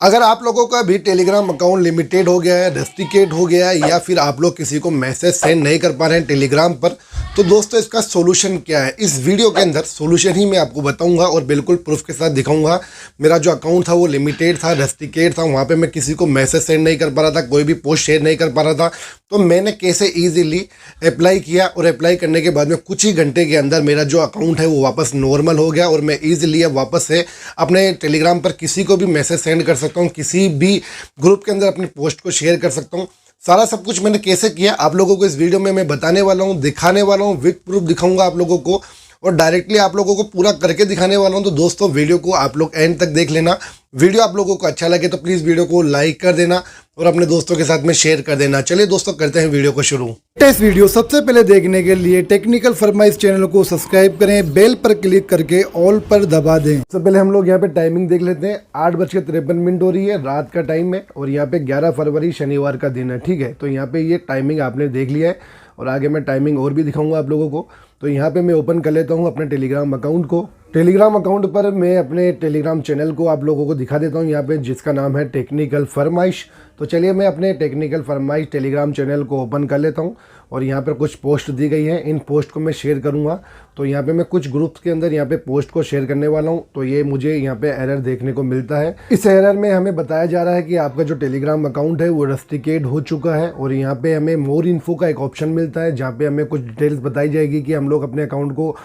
अगर आप लोगों का भी टेलीग्राम अकाउंट लिमिटेड हो गया है, रेस्ट्रिकेट हो गया है, या फिर आप लोग किसी को मैसेज सेंड नहीं कर पा रहे हैं टेलीग्राम पर, तो दोस्तों इसका सोल्यूशन क्या है, इस वीडियो के अंदर सोल्यूशन ही मैं आपको बताऊंगा और बिल्कुल प्रूफ के साथ दिखाऊंगा। मेरा जो अकाउंट था वो लिमिटेड था, रेस्ट्रिकेट था, वहाँ पे मैं किसी को मैसेज सेंड नहीं कर पा रहा था, कोई भी पोस्ट शेयर नहीं कर पा रहा था। तो मैंने कैसे ईजिली अप्लाई किया और अप्लाई करने के बाद में कुछ ही घंटे के अंदर मेरा जो अकाउंट है वो वापस नॉर्मल हो गया और मैं ईजिली अब वापस से अपने टेलीग्राम पर किसी को भी मैसेज सेंड कर सकता हूँ, किसी भी ग्रुप के अंदर अपनी पोस्ट को शेयर कर सकता हूँ। सारा सब कुछ मैंने कैसे किया आप लोगों को इस वीडियो में मैं बताने वाला हूँ, दिखाने वाला हूँ, विद प्रूफ दिखाऊंगा आप लोगों को और डायरेक्टली आप लोगों को पूरा करके दिखाने वाला हूँ। तो दोस्तों वीडियो को आप लोग एंड तक देख लेना। वीडियो आप लोगों को अच्छा लगे तो प्लीज़ वीडियो को लाइक कर देना और अपने दोस्तों के साथ में शेयर कर देना। चलिए दोस्तों करते हैं वीडियो को शुरू। इस वीडियो सबसे पहले देखने के लिए टेक्निकल फरमाइश चैनल को सब्सक्राइब करें, बेल पर क्लिक करके ऑल पर दबा दें। सबसे पहले हम लोग यहाँ पे टाइमिंग देख लेते हैं। 8:53 हो रही है, रात का टाइम है और यहाँ पे 11 फरवरी शनिवार का दिन है। ठीक है, तो यहाँ पे ये टाइमिंग आपने देख लिया है और आगे मैं टाइमिंग और भी दिखाऊंगा आप लोगों को। तो यहाँ पे मैं ओपन कर लेता हूँ अपने टेलीग्राम अकाउंट को। टेलीग्राम अकाउंट पर मैं अपने टेलीग्राम चैनल को आप लोगों को दिखा देता हूँ यहाँ पे, जिसका नाम है टेक्निकल फरमाइश। तो चलिए मैं अपने टेक्निकल फरमाइश टेलीग्राम चैनल को ओपन कर लेता हूँ और यहाँ पर कुछ पोस्ट दी गई है, इन पोस्ट को मैं शेयर करूँगा। तो यहाँ पे मैं कुछ ग्रुप्स के अंदर यहाँ पे पोस्ट को शेयर करने वाला हूँ। तो ये मुझे यहाँ पे एरर देखने को मिलता है। इस एरर में हमें बताया जा रहा है कि आपका जो टेलीग्राम अकाउंट है वो रेस्ट्रिकेट हो चुका है और यहाँ पे हमें मोर इन्फो का एक ऑप्शन मिलता है जहाँ पे हमें कुछ डिटेल्स बताई जाएगी कि हम लोग अपने अकाउंट को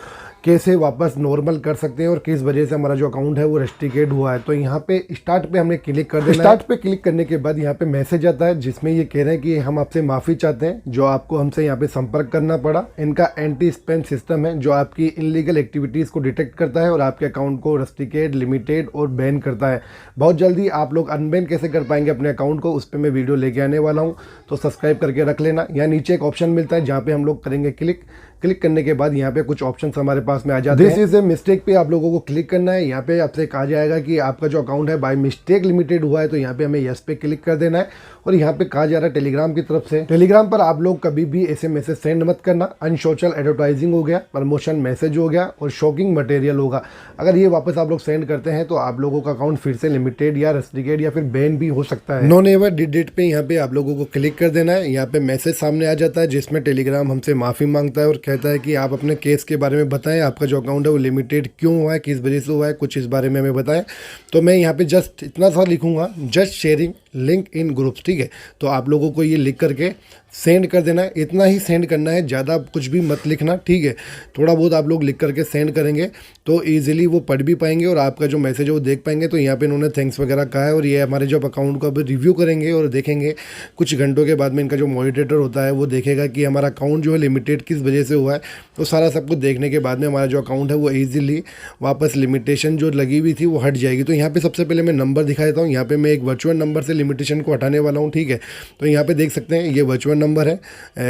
कैसे वापस नॉर्मल कर सकते हैं और किस वजह से हमारा जो अकाउंट है वो रेस्ट्रिकेट हुआ है। तो यहाँ पे स्टार्ट पे हमें क्लिक कर देना है। स्टार्ट पे क्लिक करने के बाद यहाँ पे मैसेज आता है जिसमें ये कह रहे हैं कि हम आपसे माफ़ी चाहते हैं जो आपको हमसे यहाँ पे संपर्क करना पड़ा। इनका एंटी स्पैम सिस्टम है जो आपकी इनलीगल एक्टिविटीज़ को डिटेक्ट करता है और आपके अकाउंट को रेस्ट्रिकेट, लिमिटेड और बैन करता है। बहुत जल्दी आप लोग अनबैन कैसे कर पाएंगे अपने अकाउंट को, उस पर मैं वीडियो लेके आने वाला हूँ। तो सब्सक्राइब करके रख लेना। यहाँ नीचे एक ऑप्शन मिलता है जहाँ पे हम लोग करेंगे क्लिक करने के बाद यहाँ पे कुछ ऑप्शंस हमारे पास में आ जाते हैं। दिस इज ए मिस्टेक पे आप लोगों को क्लिक करना है। यहाँ पे आपसे कहा जाएगा कि आपका जो अकाउंट है बाय मिस्टेक लिमिटेड हुआ है, तो यहाँ पे हमें यस पे क्लिक कर देना है। और यहाँ पे कहा जा रहा है टेलीग्राम की तरफ से, टेलीग्राम पर आप लोग कभी भी ऐसे मैसेज सेंड मत करना। अनसोशल एडवर्टाइजिंग हो गया, प्रमोशन मैसेज हो गया और शॉकिंग मटेरियल होगा। अगर ये वापस आप लोग सेंड करते हैं तो आप लोगों का अकाउंट फिर से लिमिटेड या रेस्ट्रिकेट या फिर बैन भी हो सकता है। नो नेवर डिड इट पे यहाँ पे आप लोगों को क्लिक कर देना है। यहाँ पे मैसेज सामने आ जाता है जिसमें टेलीग्राम हमसे माफ़ी मांगता है और कहता है कि आप अपने केस के बारे में बताएं, आपका जो अकाउंट है वो लिमिटेड क्यों हुआ है, किस वजह से हुआ है, कुछ इस बारे में हमें बताएं। तो मैं यहाँ पे जस्ट इतना सा लिखूंगा, just sharing link in groups. ठीक है, तो आप लोगों को ये लिख करके सेंड कर देना है। इतना ही सेंड करना है, ज़्यादा कुछ भी मत लिखना। ठीक है, थोड़ा बहुत आप लोग लिख करके सेंड करेंगे तो ईजिली वो पढ़ भी पाएंगे और आपका जो मैसेज है वो देख पाएंगे। तो यहाँ पे इन्होंने थैंक्स वगैरह कहा है और ये हमारे जो अकाउंट को अब रिव्यू करेंगे और देखेंगे कुछ घंटों के बाद में। इनका जो मॉनिटर होता है वो देखेगा कि हमारा अकाउंट जो है लिमिटेड किस वजह से हुआ है। तो सारा सब कुछ देखने के बाद में हमारा जो अकाउंट है वो ईजिली वापस लिमिटेशन जो लगी हुई थी वो हट जाएगी। तो यहाँ पर सबसे पहले मैं नंबर दिखा देता हूँ। यहाँ पर मैं एक वर्चुअल नंबर से लिमिटेशन को हटाने वाला हूँ। ठीक है, तो यहाँ पे देख सकते हैं ये वर्चुअल नंबर है,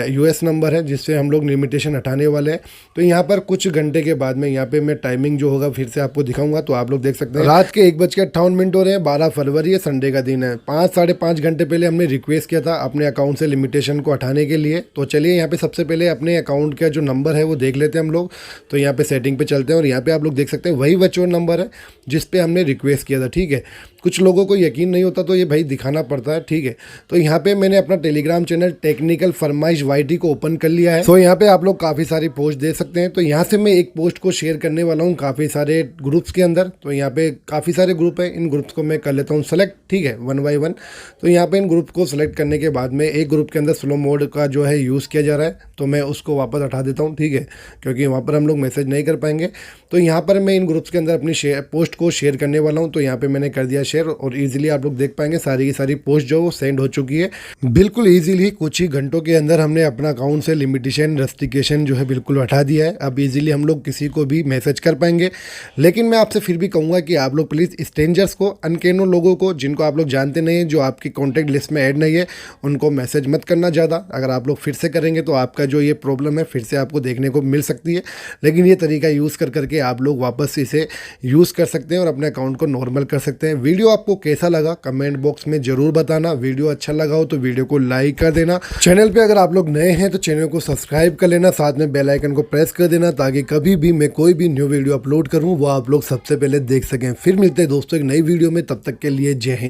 यूएस नंबर है जिससे हम लोग लिमिटेशन हटाने वाले हैं। तो यहाँ पर कुछ घंटे के बाद में यहाँ पे मैं टाइमिंग जो होगा फिर से आपको दिखाऊंगा। तो आप लोग देख सकते हैं रात के 1:58 हो रहे हैं, 12 फरवरी है, संडे का दिन है। 5-5.5 घंटे पहले हमने रिक्वेस्ट किया था अपने अकाउंट से लिमिटेशन को हटाने के लिए। तो चलिए यहाँ पे सबसे पहले अपने अकाउंट का जो नंबर है वो देख लेते हैं हम लोग। तो यहाँ पे सेटिंग पे चलते हैं और यहाँ पे आप लोग देख सकते हैं वही वर्चुअल नंबर है जिसपे हमने रिक्वेस्ट किया था। ठीक है, कुछ लोगों को यकीन नहीं होता तो ये भाई दिखाना पड़ता है। ठीक है, तो यहाँ पे मैंने अपना टेलीग्राम चैनल टेक्निकल फरमाइश YT को ओपन कर लिया है। तो यहाँ पे आप लोग काफ़ी सारी पोस्ट दे सकते हैं। तो यहाँ से मैं एक पोस्ट को शेयर करने वाला हूँ काफ़ी सारे ग्रुप्स के अंदर। तो यहाँ पे काफ़ी सारे ग्रुप है, इन ग्रुप्स को मैं कर लेता हूँ सेलेक्ट। ठीक है, 1 by 1। तो यहाँ पे इन ग्रुप को सिलेक्ट करने के बाद में एक ग्रुप के अंदर स्लो मोड का जो है यूज़ किया जा रहा है, तो मैं उसको वापस हटा देता हूँ। ठीक है, क्योंकि वहाँ पर हम लोग मैसेज नहीं कर पाएंगे। तो यहाँ पर मैं इन ग्रुप्स के अंदर अपनी पोस्ट को शेयर करने वाला हूँ। तो यहाँ पे मैंने कर दिया शेयर और इजीली आप लोग देख पाएंगे सारी की सारी पोस्ट जो सेंड हो चुकी है। बिल्कुल इजीली कुछ ही घंटों के अंदर हमने अपना अकाउंट से लिमिटेशन, रेस्ट्रिकेशन जो है बिल्कुल हटा दिया है। अब इजीली हम लोग किसी को भी मैसेज कर पाएंगे। लेकिन मैं आपसे फिर भी कहूँगा कि आप लोग प्लीज़ स्ट्रेंजर्स को, अनकेनो लोगों को जिनको आप लोग जानते नहीं हैं, जो आपकी कॉन्टैक्ट लिस्ट में ऐड नहीं है, उनको मैसेज मत करना ज़्यादा। अगर आप लोग फिर से करेंगे तो आपका जो ये प्रॉब्लम है फिर से आपको देखने को मिल सकती है। लेकिन ये तरीका यूज़ करके आप लोग वापस इसे यूज़ कर सकते हैं और अपने अकाउंट को नॉर्मल कर सकते हैं। वीडियो आपको कैसा लगा कमेंट बॉक्स में ज़रूर बताना। वीडियो अच्छा लगा हो तो वीडियो को लाइक कर देना। चैनल पे अगर आप लोग नए हैं तो चैनल को सब्सक्राइब कर लेना, साथ में बेल आइकन को प्रेस कर देना ताकि कभी भी मैं कोई भी न्यू वीडियो अपलोड करूं वो आप लोग सबसे पहले देख सकें। फिर मिलते हैं दोस्तों एक नई वीडियो में, तब तक के लिए जय हिंद।